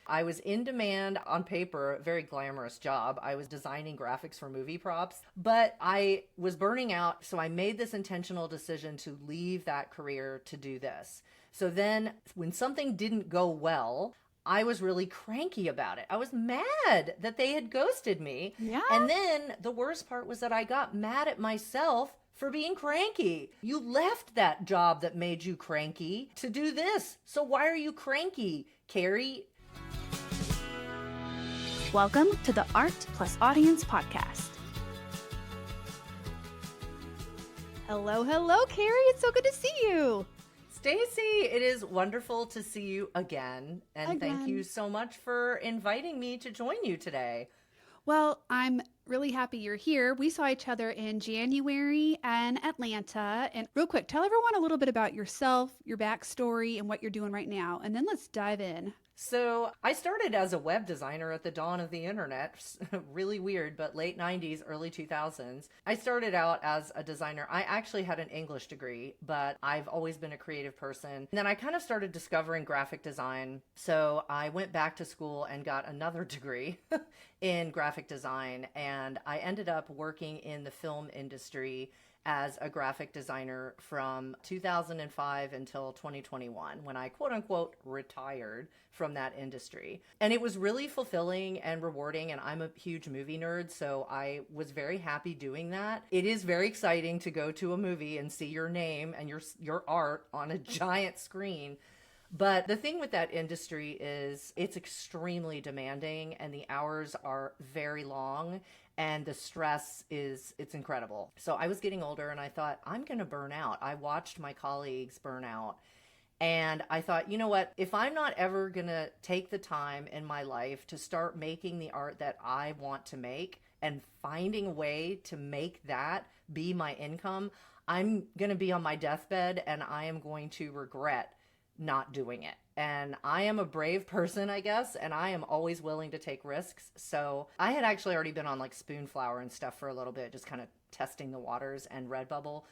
I was in demand on paper, a very glamorous job. I was designing graphics for movie props, but I was burning out. So I made this intentional decision to leave that career to do this. So then when something didn't go well, I was really cranky about it. I was mad that they had ghosted me. Yeah. And then the worst part was that I got mad at myself for being cranky. You left that job that made you cranky to do this. So why are you cranky, Carrie? Welcome to the Art Plus Audience podcast. Hello, Carrie. It's so good to see you. Stacie, it is wonderful to see you again. And thank you so much for inviting me to join you today. Well, I'm really happy you're here. We saw each other in January in Atlanta. And real quick, tell everyone a little bit about yourself, your backstory, and what you're doing right now. And then let's dive in. So I started as a web designer at the dawn of the internet. Really weird, but late 90s, early 2000s. I started out as a designer. I actually had an English degree, but I've always been a creative person. And then I kind of started discovering graphic design. So I went back to school and got another degree in graphic design. And I ended up working in the film industry as a graphic designer from 2005 until 2021, when I quote unquote retired from that industry. And it was really fulfilling and rewarding. And I'm a huge movie nerd, so I was very happy doing that. It is very exciting to go to a movie and see your name and your art on a giant screen. But the thing with that industry is it's extremely demanding and the hours are very long and the stress it's incredible. So I was getting older and I thought, I'm going to burn out. I watched my colleagues burn out. And I thought, you know what, if I'm not ever going to take the time in my life to start making the art that I want to make and finding a way to make that be my income, I'm going to be on my deathbed and I am going to regret not doing it. And I am a brave person, I guess, and I am always willing to take risks. So I had actually already been on like Spoonflower and stuff for a little bit, just kind of testing the waters and Redbubble.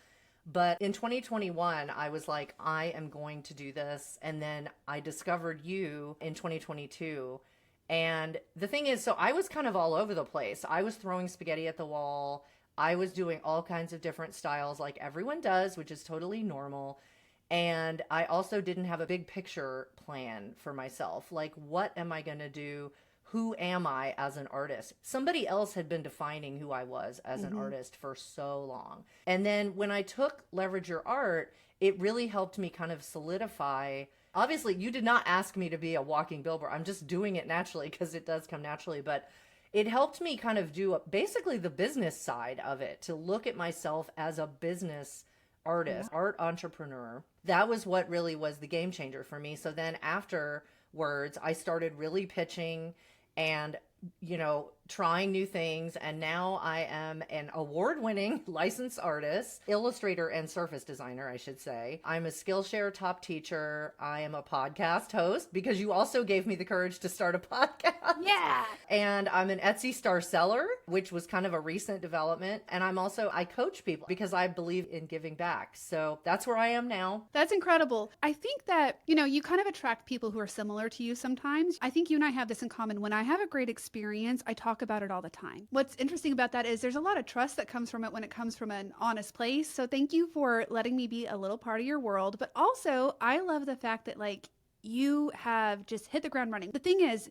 But in 2021, I was like, I am going to do this. And then I discovered you in 2022. And the thing is, so I was kind of all over the place. I was throwing spaghetti at the wall. I was doing all kinds of different styles like everyone does, which is totally normal. And I also didn't have a big picture plan for myself. Like, what am I going to do? Who am I as an artist? Somebody else had been defining who I was as an artist for so long. And then when I took Leverage Your Art, it really helped me kind of solidify. Obviously, you did not ask me to be a walking billboard. I'm just doing it naturally because it does come naturally. But it helped me kind of do basically the business side of it, to look at myself as a business artist, art entrepreneur. That was what really was the game changer for me. So then afterwards, I started really pitching and, trying new things. And now I am an award-winning licensed artist, illustrator, and surface designer, I should say. I'm a Skillshare top teacher. I am a podcast host because you also gave me the courage to start a podcast. Yeah. And I'm an Etsy star seller, which was kind of a recent development. And I coach people because I believe in giving back. So that's where I am now. That's incredible. I think that, you kind of attract people who are similar to you sometimes. I think you and I have this in common. When I have a great experience, I talk about it all the time. What's interesting about that is there's a lot of trust that comes from it when it comes from an honest place. So thank you for letting me be a little part of your world. But also, I love the fact that you have just hit the ground running. The thing is,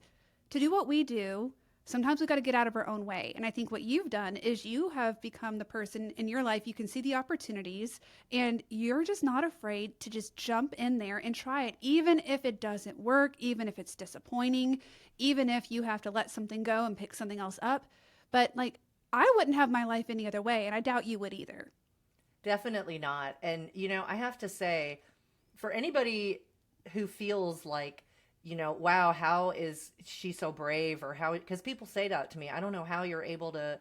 to do what we do, sometimes we've got to get out of our own way. And I think what you've done is you have become the person in your life, you can see the opportunities and you're just not afraid to just jump in there and try it, even if it doesn't work, even if it's disappointing, even if you have to let something go and pick something else up. But I wouldn't have my life any other way, and I doubt you would either. Definitely not. And, I have to say, for anybody who feels like, wow, how is she so brave? Or how, because people say that to me, I don't know how you're able to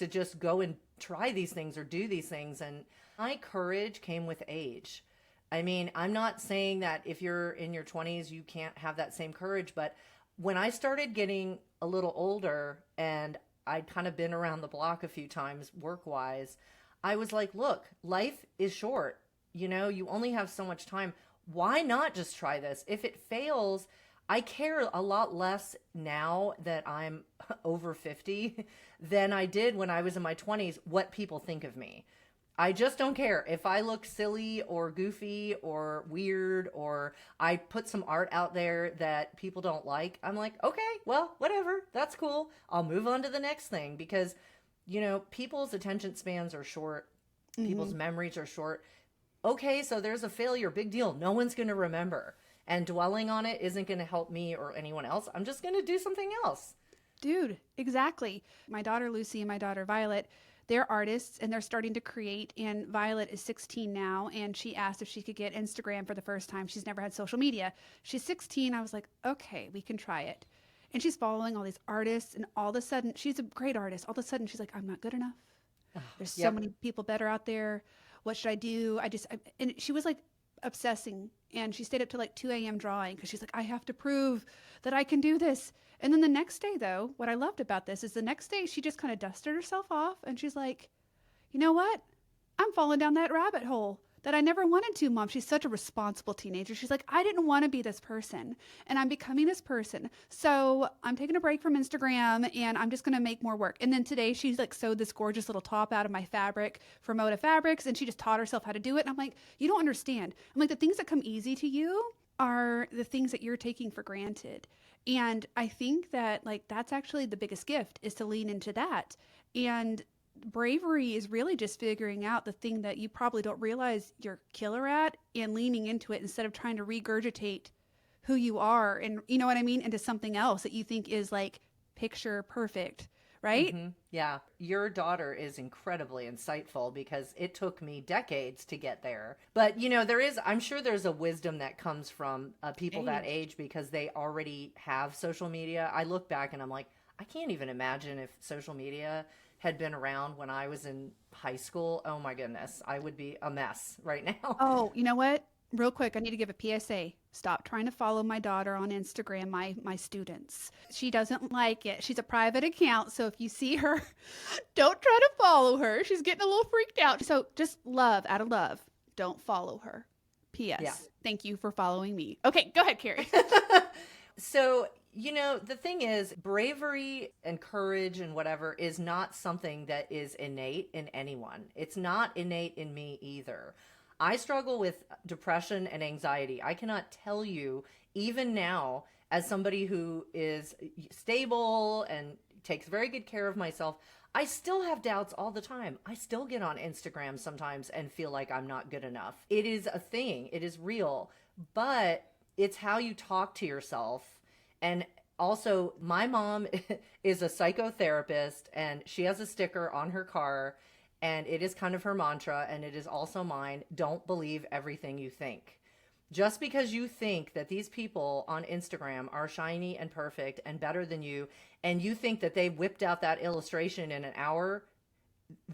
just go and try these things or do these things. And my courage came with age. I mean, I'm not saying that if you're in your 20s, you can't have that same courage. But when I started getting a little older and I'd kind of been around the block a few times work-wise, I was like, look, life is short. You only have so much time. Why not just try this? If it fails, I care a lot less now that I'm over 50 than I did when I was in my 20s what people think of me. I just don't care if I look silly or goofy or weird, or I put some art out there that people don't like. I'm like, okay, well, whatever. That's cool. I'll move on to the next thing because, people's attention spans are short. People's memories are short. Okay, so there's a failure. Big deal. No one's going to remember. And dwelling on it isn't going to help me or anyone else. I'm just going to do something else. Dude, exactly. My daughter Lucy and my daughter Violet, they're artists and they're starting to create. And Violet is 16 now, and she asked if she could get Instagram for the first time. She's never had social media. She's 16. I was like, okay, we can try it. And she's following all these artists, and all of a sudden, she's a great artist. All of a sudden, she's like, I'm not good enough. There's so many people better out there. What should I do? And she was like obsessing, and she stayed up till like 2 a.m. drawing because she's like, I have to prove that I can do this. And then the next day, though, what I loved about this is the next day she just kind of dusted herself off, and she's like, you know what? I'm falling down that rabbit hole that I never wanted to, Mom. She's such a responsible teenager. She's like, I didn't want to be this person, and I'm becoming this person. So I'm taking a break from Instagram, and I'm just going to make more work. And then today she's like sewed this gorgeous little top out of my fabric for Moda Fabrics, and she just taught herself how to do it. And I'm like, you don't understand. I'm like, the things that come easy to you are the things that you're taking for granted. And I think that like that's actually the biggest gift, is to lean into that. And bravery is really just figuring out the thing that you probably don't realize you're killer at and leaning into it instead of trying to regurgitate who you are, and you know what I mean, into something else that you think is like picture perfect, right? Yeah. Your daughter is incredibly insightful because it took me decades to get there. But, I'm sure there's a wisdom that comes from people that age because they already have social media. I look back and I'm like, I can't even imagine if social media had been around when I was in high school. Oh my goodness, I would be a mess right now. Oh, you know what? Real quick, I need to give a PSA. Stop trying to follow my daughter on Instagram, my students. She doesn't like it. She's a private account, so if you see her, don't try to follow her. She's getting a little freaked out. So just out of love, don't follow her. P.S. Thank you for following me. Okay, go ahead, Carrie. So, the thing is, bravery and courage and whatever is not something that is innate in anyone. It's not innate in me either. I struggle with depression and anxiety. I cannot tell you, even now, as somebody who is stable and takes very good care of myself, I still have doubts all the time. I still get on Instagram sometimes and feel like I'm not good enough. It is a thing. It is real. But it's how you talk to yourself. And also, my mom is a psychotherapist, and she has a sticker on her car, and it is kind of her mantra, and it is also mine. Don't believe everything you think. Just because you think that these people on Instagram are shiny and perfect and better than you, and you think that they whipped out that illustration in an hour,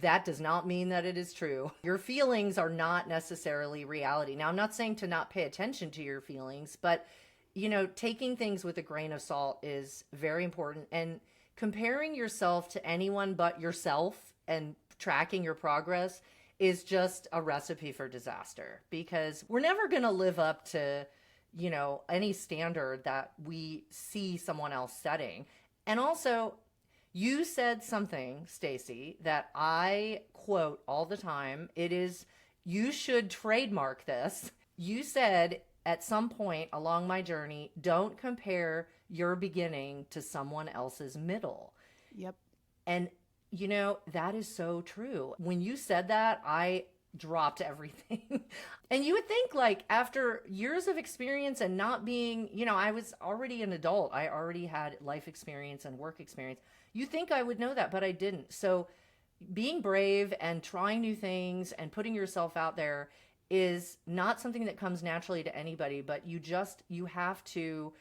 that does not mean that it is true. Your feelings are not necessarily reality. Now, I'm not saying to not pay attention to your feelings, but taking things with a grain of salt is very important. And comparing yourself to anyone but yourself and tracking your progress is just a recipe for disaster, because we're never going to live up to, any standard that we see someone else setting. And also, you said something, Stacie, that I quote all the time. It is, you should trademark this. You said at some point along my journey, don't compare your beginning to someone else's middle. Yep. And that is so true. When you said that, I dropped everything. And you would think, like, after years of experience and not being, I was already an adult. I already had life experience and work experience. You think I would know that, but I didn't. So being brave and trying new things and putting yourself out there is not something that comes naturally to anybody, but you have to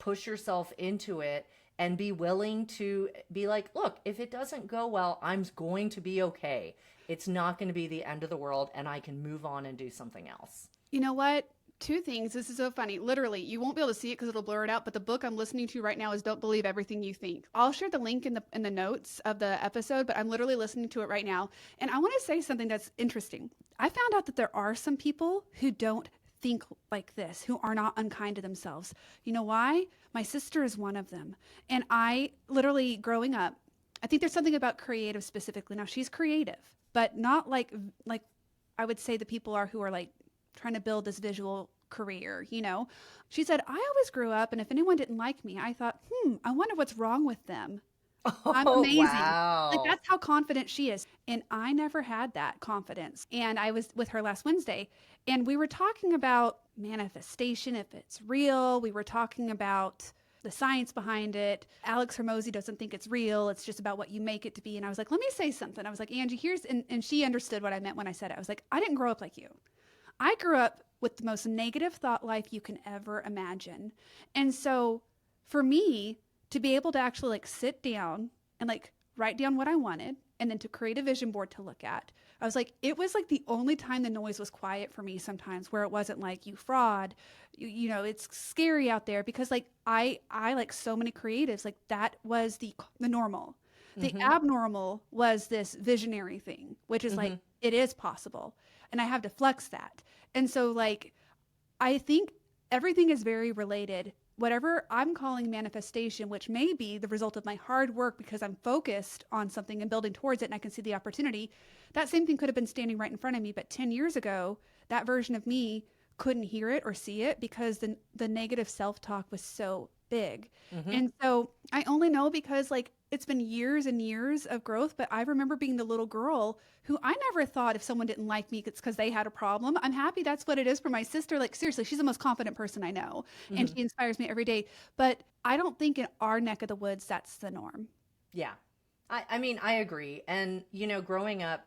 push yourself into it and be willing to be like, look, if it doesn't go well, I'm going to be okay. It's not going to be the end of the world, and I can move on and do something else. You know what? Two things. This is so funny. Literally, you won't be able to see it because it'll blur it out, but the book I'm listening to right now is Don't Believe Everything You Think. I'll share the link in the notes of the episode, but I'm literally listening to it right now. And I want to say something that's interesting. I found out that there are some people who don't think like this, who are not unkind to themselves. You know why? My sister is one of them. And I literally growing up, I think there's something about creative specifically. Now she's creative, but not like I would say the people are who are like trying to build this visual career, you know? She said, I always grew up and if anyone didn't like me, I thought, I wonder what's wrong with them. I'm Oh, amazing. Like wow. that's how confident she is. And I never had that confidence. And I was with her last Wednesday and we were talking about manifestation, if it's real. We were talking about the science behind it. Alex Hermosi doesn't think it's real. It's just about what you make it to be. And I was like, let me say something. I was like, Angie, and she understood what I meant when I said it. I was like, I didn't grow up like you. I grew up with the most negative thought life you can ever imagine. And so for me to be able to actually like sit down and like write down what I wanted and then to create a vision board to look at, I was like, it was like the only time the noise was quiet for me sometimes where it wasn't like you fraud, you know, it's scary out there because like I like so many creatives, like that was the normal. The Mm-hmm. abnormal was this visionary thing, which is like, Mm-hmm. it is possible. And I have to flex that. And so like, I think everything is very related. Whatever I'm calling manifestation, which may be the result of my hard work because I'm focused on something and building towards it and I can see the opportunity, that same thing could have been standing right in front of me. But 10 years ago, that version of me couldn't hear it or see it because the negative self-talk was so big. Mm-hmm. And so I only know because like it's been years and years of growth, but I remember being the little girl who I never thought if someone didn't like me, it's because they had a problem. I'm happy that's what it is for my sister. Like seriously, she's the most confident person I know and Mm-hmm. she inspires me every day. But I don't think in our neck of the woods, that's the norm. Yeah. I mean, I agree. And, you know, growing up,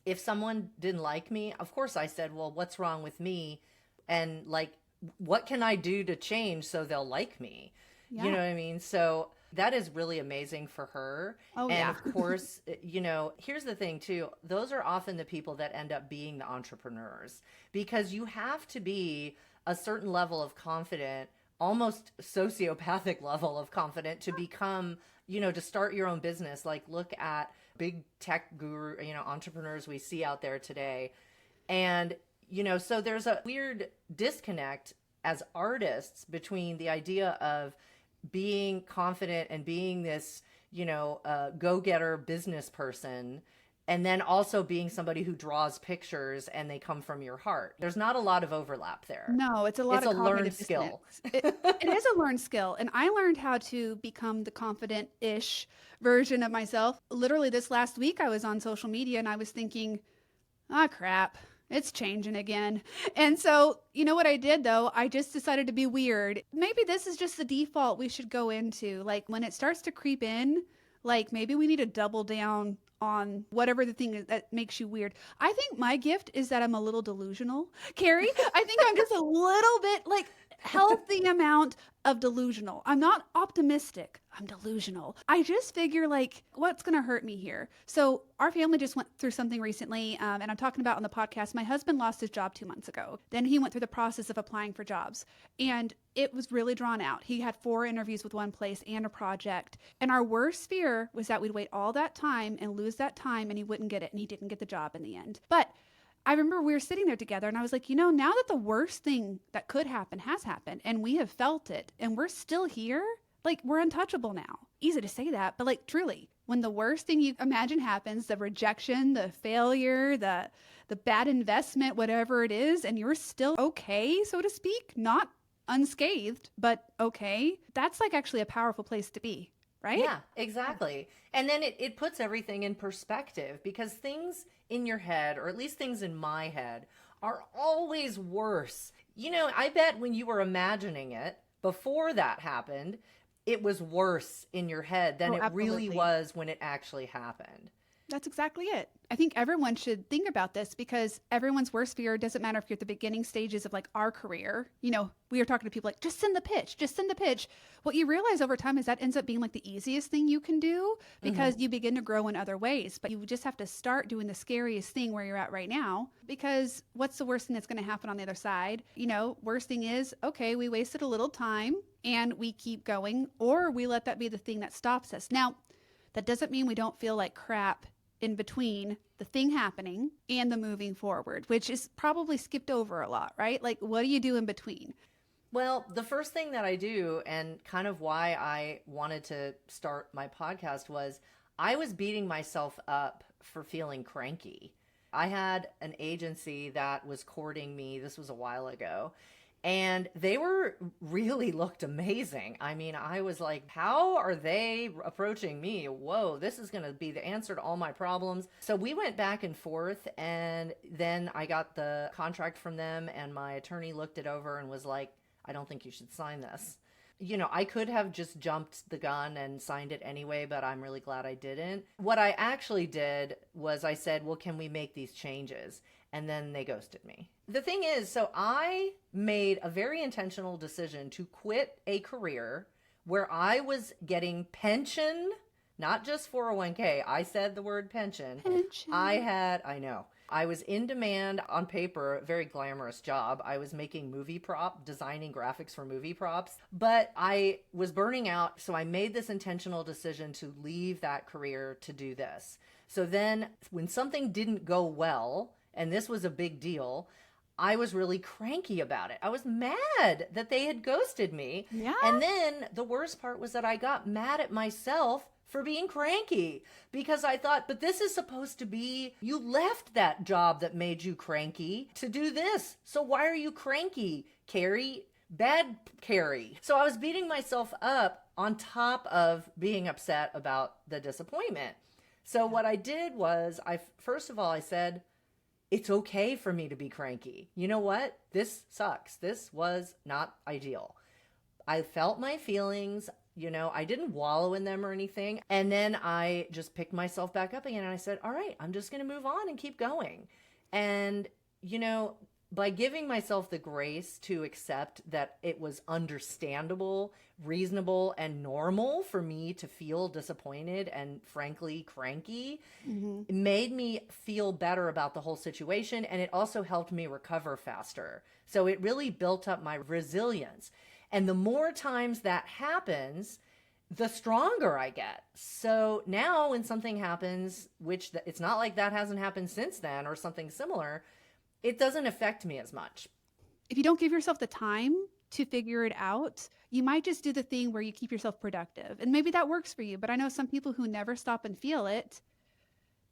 if someone didn't like me, of course I said, well, what's wrong with me? And like, what can I do to change so they'll like me? You Yeah. know what I mean? So that is really amazing for her. Oh, And yeah. of course, you know, here's the thing too. Those are often the people that end up being the entrepreneurs because you have to be a certain level of confident, almost sociopathic level of confident to become, you know, to start your own business. Like look at big tech guru, you know, entrepreneurs we see out there today. And, you know, so there's a weird disconnect as artists between the idea of being confident and being this, you know, go-getter business person, and then also being somebody who draws pictures and they come from your heart. There's not a lot of overlap there. No, it's a lot It's of a learned cognitive dissonance. skill. It is a learned skill. And I learned how to become the confident ish version of myself. Literally, this last week, I was on social media and I was thinking, ah, crap, it's changing again. And so, you know what I did though? I just decided to be weird. Maybe this is just the default we should go into. Like when it starts to creep in, like maybe we need to double down on whatever the thing is that makes you weird. I think my gift is that I'm a little delusional. Carrie, I think I'm just a little bit like healthy amount of delusional. I'm not optimistic. I'm delusional. I just figure like what's going to hurt me here. So our family just went through something recently and I'm talking about on the podcast. My husband lost his job 2 months ago. Then he went through the process of applying for jobs and it was really drawn out. He had 4 interviews with one place and a project. And our worst fear was that we'd wait all that time and lose that time and he wouldn't get it. And he didn't get the job in the end. But I remember we were sitting there together and I was like, you know, now that the worst thing that could happen has happened and we have felt it and we're still here, like we're untouchable now. Easy to say that, but like truly, when the worst thing you imagine happens, the rejection, the failure, the bad investment, whatever it is, and you're still okay, so to speak, not unscathed, but okay, that's like actually a powerful place to be, right? Yeah, exactly. And then it puts everything in perspective because things in your head, or at least things in my head, are always worse. You know, I bet when you were imagining it before that happened, it was worse in your head than Oh, it really absolutely. was when it actually happened. That's exactly it. I think everyone should think about this because everyone's worst fear doesn't matter if you're at the beginning stages of like our career. You know, we are talking to people like, just send the pitch, just send the pitch. What you realize over time is that ends up being like the easiest thing you can do Hmm. because you begin to grow in other ways. But you just have to start doing the scariest thing where you're at right now because what's the worst thing that's going to happen on the other side? You know, worst thing is, okay, we wasted a little time and we keep going, or we let that be the thing that stops us. Now, that doesn't mean we don't feel like crap in between the thing happening and the moving forward, which is probably skipped over a lot, right? Like, what do you do in between? Well, the first thing that I do, and kind of why I wanted to start my podcast, was I was beating myself up for feeling cranky. I had an agency that was courting me. This was a while ago. And they really looked amazing. I mean, I was like, how are they approaching me? Whoa, this is going to be the answer to all my problems. So we went back and forth, and then I got the contract from them, and my attorney looked it over and was like, I don't think you should sign this. You know, I could have just jumped the gun and signed it anyway, but I'm really glad I didn't. What I actually did was I said, well, can we make these changes? And then they ghosted me. The thing is, so I made a very intentional decision to quit a career where I was getting pension, not just 401k. I said the word pension. Pension. I know. I was in demand on paper, a very glamorous job. I was making designing graphics for movie props, but I was burning out. So I made this intentional decision to leave that career to do this. So then when something didn't go well, and this was a big deal, I was really cranky about it. I was mad that they had ghosted me. Yeah. And then the worst part was that I got mad at myself for being cranky, because I thought, but this is supposed to be, you left that job that made you cranky to do this. So why are you cranky, Carrie? Bad Carrie. So I was beating myself up on top of being upset about the disappointment. So what I did was first of all, I said, it's okay for me to be cranky. You know what? This sucks. This was not ideal. I felt my feelings. You know, I didn't wallow in them or anything. And then I just picked myself back up again and I said, all right, I'm just going to move on and keep going. And, you know, by giving myself the grace to accept that it was understandable, reasonable, and normal for me to feel disappointed and frankly cranky, it made me feel better about the whole situation. And it also helped me recover faster. So it really built up my resilience. And the more times that happens, the stronger I get. So now when something happens, which it's not like that hasn't happened since then or something similar, it doesn't affect me as much. If you don't give yourself the time to figure it out, you might just do the thing where you keep yourself productive. And maybe that works for you. But I know some people who never stop and feel it.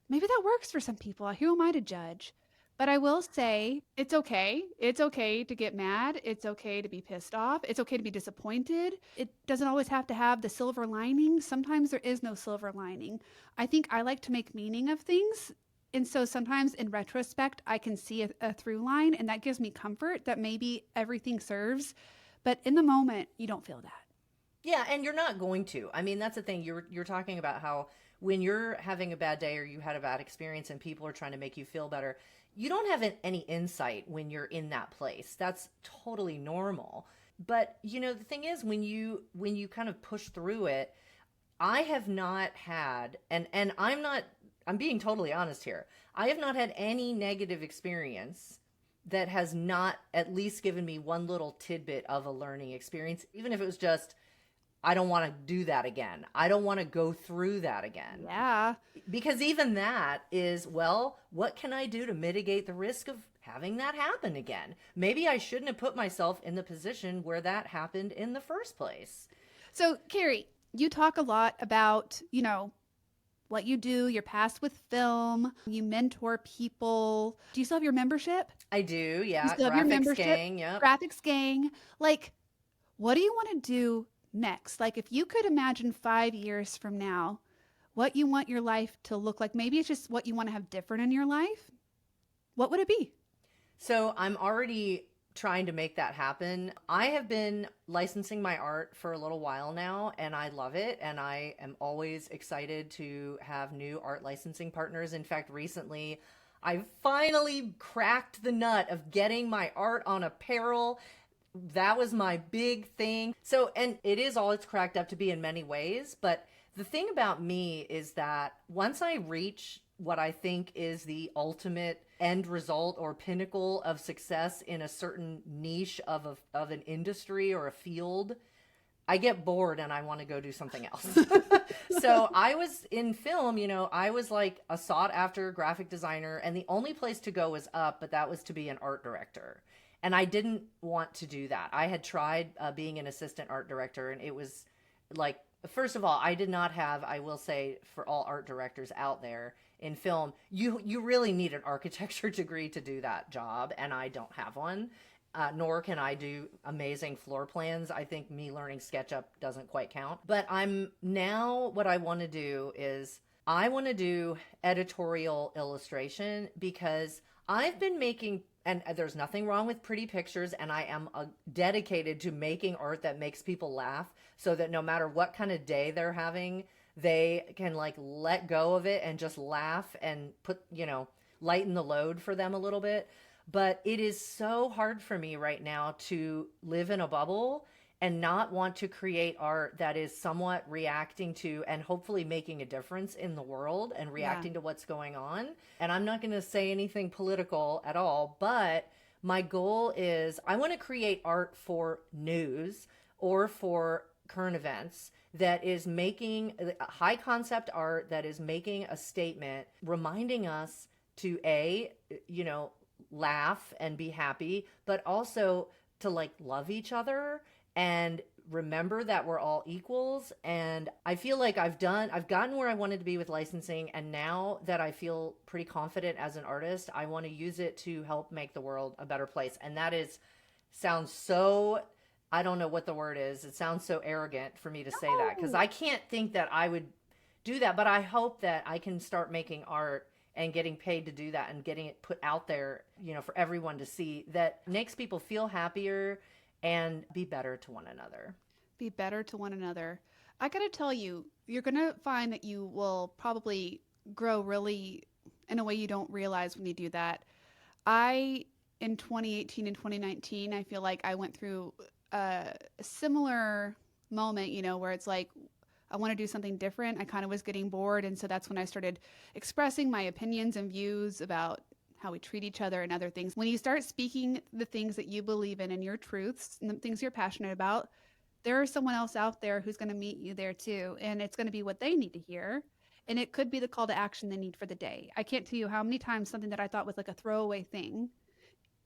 Maybe that works for some people. Who am I to judge? But I will say it's okay. It's okay to get mad. It's okay to be pissed off. It's okay to be disappointed. It doesn't always have to have the silver lining. Sometimes there is no silver lining. I think I like to make meaning of things. And so sometimes in retrospect, I can see a through line, and that gives me comfort that maybe everything serves. But in the moment, you don't feel that. Yeah, and you're not going to. I mean, that's the thing. You're talking about how when you're having a bad day or you had a bad experience and people are trying to make you feel better, you don't have any insight when you're in that place. That's totally normal. But, you know, the thing is, when you kind of push through it, I have not had, and I'm being totally honest here, I have not had any negative experience that has not at least given me one little tidbit of a learning experience, even if it was just, I don't want to do that again. I don't want to go through that again. Yeah. Because even that is, well, what can I do to mitigate the risk of having that happen again? Maybe I shouldn't have put myself in the position where that happened in the first place. So, Carrie, you talk a lot about, you know, what you do, your past with film, you mentor people. Do you still have your membership? I do, yeah. You still have your Graphics membership? gang, yeah. Graphics gang. Like, what do you want to do next? Like, if you could imagine 5 years from now, what you want your life to look like, maybe it's just what you want to have different in your life, what would it be? So I'm already trying to make that happen. I have been licensing my art for a little while now, and I love it. And I am always excited to have new art licensing partners. In fact, recently, I finally cracked the nut of getting my art on apparel. That was my big thing. So, and it is all it's cracked up to be in many ways. But the thing about me is that once I reach what I think is the ultimate end result or pinnacle of success in a certain niche of an industry or a field, I get bored and I want to go do something else. So I was in film, I was like a sought after graphic designer, and the only place to go was up, but that was to be an art director. And I didn't want to do that. I had tried being an assistant art director, and it was like, first of all, I did not have, I will say, for all art directors out there in film, you really need an architecture degree to do that job, and I don't have one. Nor can I do amazing floor plans. I think me learning SketchUp doesn't quite count. But what I want to do is I want to do editorial illustration, because I've been making, and there's nothing wrong with pretty pictures, and I am dedicated to making art that makes people laugh, so that no matter what kind of day they're having, they can like let go of it and just laugh and lighten the load for them a little bit. But it is so hard for me right now to live in a bubble and not want to create art that is somewhat reacting to and hopefully making a difference in the world and reacting to what's going on. And I'm not going to say anything political at all, but my goal is I want to create art for news or for current events that is making high concept art that is making a statement, reminding us to laugh and be happy, but also to like love each other and remember that we're all equals. And I feel like I've gotten where I wanted to be with licensing, and now that I feel pretty confident as an artist, I want to use it to help make the world a better place. And sounds so, I don't know what the word is. It sounds so arrogant for me to say that, because I can't think that I would do that, but I hope that I can start making art and getting paid to do that and getting it put out there, for everyone to see, that makes people feel happier and be better to one another. Be better to one another. I got to tell you, you're going to find that you will probably grow really in a way you don't realize when you do that. In 2018 and 2019, I feel like I went through a similar moment, where it's like, I want to do something different. I kind of was getting bored. And so that's when I started expressing my opinions and views about how we treat each other and other things. When you start speaking the things that you believe in and your truths and the things you're passionate about, there is someone else out there who's going to meet you there too. And it's going to be what they need to hear. And it could be the call to action they need for the day. I can't tell you how many times something that I thought was like a throwaway thing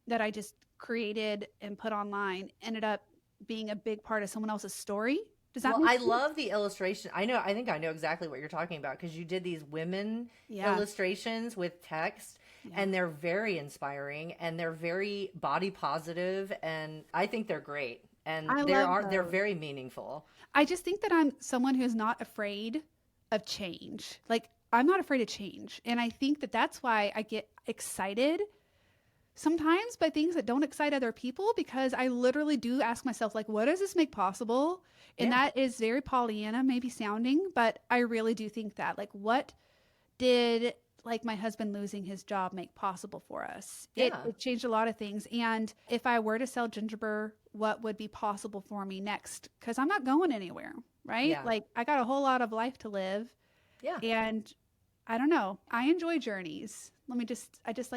that I just created and put online ended up being a big part of someone else's story. Does that I love the illustration. I think I know exactly what you're talking about, because you did these women illustrations with text, and they're very inspiring and they're very body positive, and I think they're great. And they're very meaningful. I just think that I'm someone who's not afraid of change. Like, I'm not afraid of change. And I think that that's why I get excited sometimes by things that don't excite other people, because I literally do ask myself, like, what does this make possible? And that is very Pollyanna maybe sounding, but I really do think that, like, what did like my husband losing his job make possible for us? It changed a lot of things. And if I were to sell Gingerbread, what would be possible for me next? Because I'm not going anywhere, right? Yeah. Like, I got a whole lot of life to live. Yeah. And I don't know. I enjoy journeys.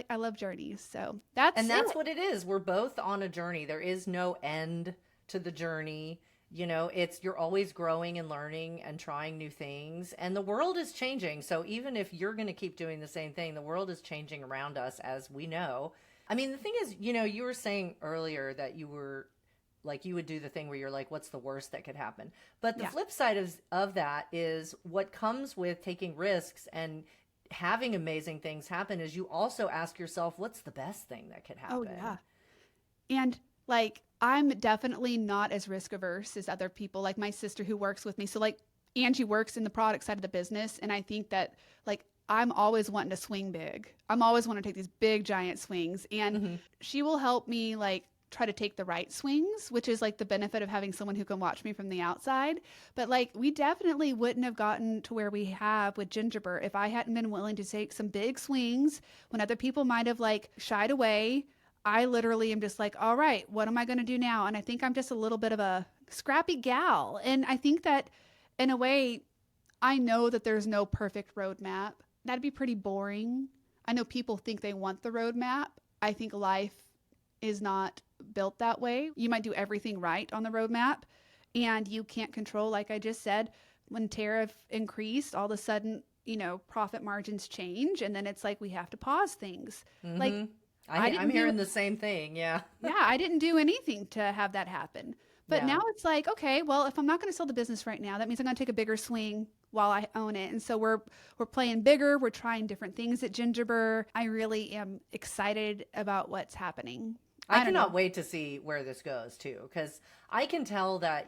I love journeys. So that's what it is. We're both on a journey. There is no end to the journey. You're always growing and learning and trying new things, and the world is changing. So even if you're going to keep doing the same thing, the world is changing around us, as we know. I mean, the thing is, you were saying earlier that you were like, you would do the thing where you're like, what's the worst that could happen? But the flip side of that is what comes with taking risks and having amazing things happen is you also ask yourself, what's the best thing that could happen? Oh, yeah. And like, I'm definitely not as risk averse as other people, like my sister who works with me. So like, Angie works in the product side of the business. And I think that like, I'm always wanting to swing big. I'm always wanting to take these big giant swings, and she will help me like try to take the right swings, which is like the benefit of having someone who can watch me from the outside. But like, we definitely wouldn't have gotten to where we have with Gingerbread if I hadn't been willing to take some big swings when other people might have like shied away. I literally am just like, all right, what am I going to do now? And I think I'm just a little bit of a scrappy gal. And I think that in a way, I know that there's no perfect roadmap. That'd be pretty boring. I know people think they want the roadmap. I think life is not built that way. You might do everything right on the roadmap, and you can't control, like I just said, when tariff increased, all of a sudden, profit margins change, and then it's like we have to pause things. Like I'm hearing the same thing. Yeah. yeah, I didn't do anything to have that happen. But Yeah. now it's like, okay, well, if I'm not going to sell the business right now, that means I'm going to take a bigger swing while I own it. And so we're playing bigger. We're trying different things at Gingerbread. I really am excited about what's happening. I cannot wait to see where this goes too, because I can tell that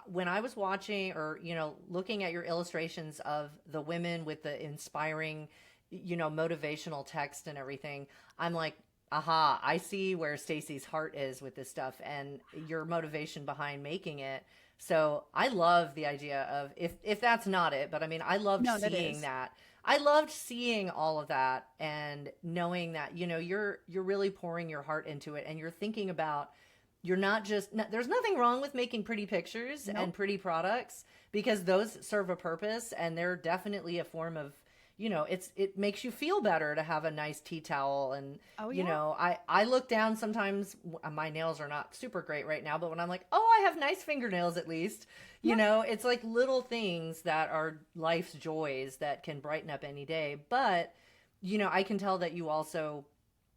when I was watching or, looking at your illustrations of the women with the inspiring, motivational text and everything, I'm like, aha, I see where Stacie's heart is with this stuff and your motivation behind making it. So I love the idea of, if that's not it, but I mean, I loved seeing that. I loved seeing all of that and knowing that, you're really pouring your heart into it, and you're thinking about, you're not just, there's nothing wrong with making pretty pictures and pretty products, because those serve a purpose, and they're definitely a form of, it makes you feel better to have a nice tea towel. And, I look down sometimes, my nails are not super great right now, but when I'm like, oh, I have nice fingernails at least, it's like little things that are life's joys that can brighten up any day. But, I can tell that you also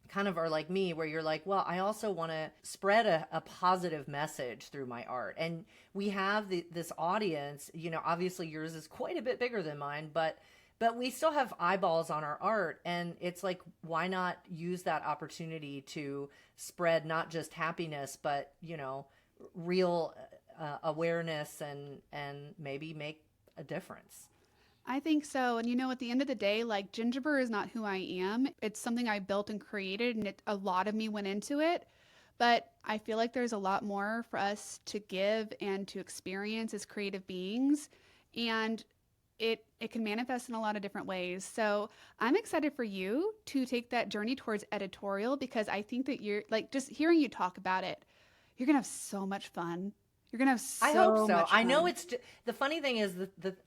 kind of are like me, where you're like, well, I also want to spread a positive message through my art. And we have this audience, obviously yours is quite a bit bigger than mine, but we still have eyeballs on our art, and it's like, why not use that opportunity to spread not just happiness, but, real awareness and maybe make a difference. I think so. And at the end of the day, like, Gingerbread is not who I am. It's something I built and created, and a lot of me went into it. But I feel like there's a lot more for us to give and to experience as creative beings. And it can manifest in a lot of different ways. So I'm excited for you to take that journey towards editorial, because I think that you're like, just hearing you talk about it, you're going to have so much fun. You're going to have so I hope so. much fun. I know the funny thing is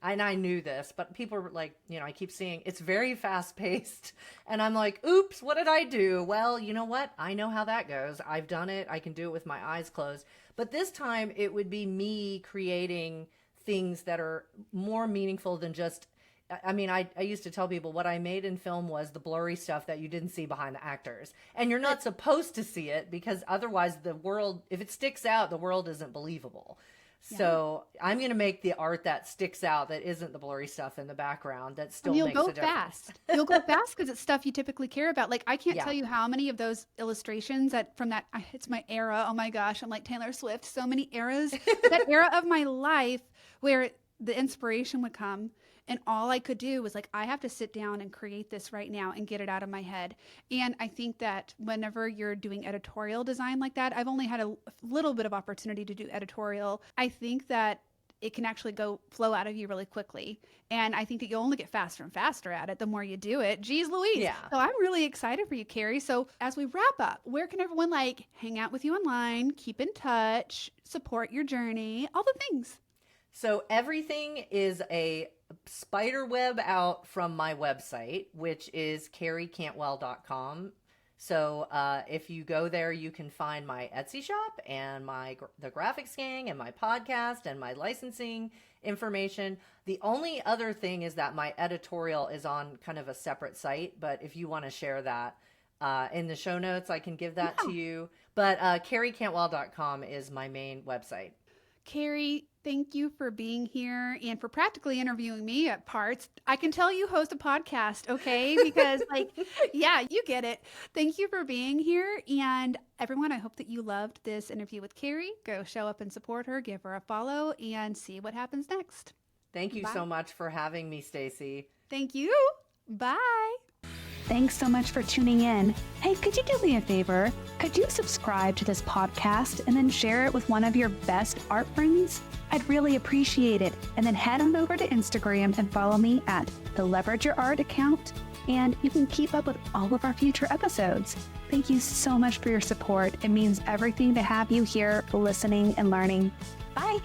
and I knew this, but people are like, I keep seeing it's very fast paced, and I'm like, oops, what did I do? Well, you know what? I know how that goes. I've done it. I can do it with my eyes closed. But this time it would be me creating things that are more meaningful than just, I mean, I used to tell people what I made in film was the blurry stuff that you didn't see behind the actors. And you're not supposed to see it, because otherwise the world, if it sticks out, the world isn't believable. Yeah. So I'm going to make the art that sticks out, that isn't the blurry stuff in the background, that still makes a difference. You'll go fast. You'll go fast because it's stuff you typically care about. Like, I can't tell you how many of those illustrations it's my era. Oh my gosh, I'm like Taylor Swift. So many eras. That era of my life where the inspiration would come, and all I could do was like, I have to sit down and create this right now and get it out of my head. And I think that whenever you're doing editorial design like that, I've only had a little bit of opportunity to do editorial. I think that it can actually flow out of you really quickly. And I think that you'll only get faster and faster at it the more you do it. Geez Louise. Yeah. So I'm really excited for you, Carrie. So as we wrap up, where can everyone hang out with you online, keep in touch, support your journey, all the things? So everything is a spider web out from my website, which is carriecantwell.com. So if you go there, you can find my Etsy shop and the graphics gang and my podcast and my licensing information. The only other thing is that my editorial is on kind of a separate site, but if you want to share that in the show notes, I can give that to you. But carriecantwell.com is my main website. Carrie, thank you for being here and for practically interviewing me at parts. I can tell you host a podcast, okay? Because yeah, you get it. Thank you for being here. And everyone, I hope that you loved this interview with Carrie. Go show up and support her, give her a follow, and see what happens next. Thank you so much for having me, Stacie. Thank you. Bye. Thanks so much for tuning in. Hey, could you do me a favor? Could you subscribe to this podcast and then share it with one of your best art friends? I'd really appreciate it. And then head on over to Instagram and follow me at the Leverage Your Art account, and you can keep up with all of our future episodes. Thank you so much for your support. It means everything to have you here listening and learning. Bye.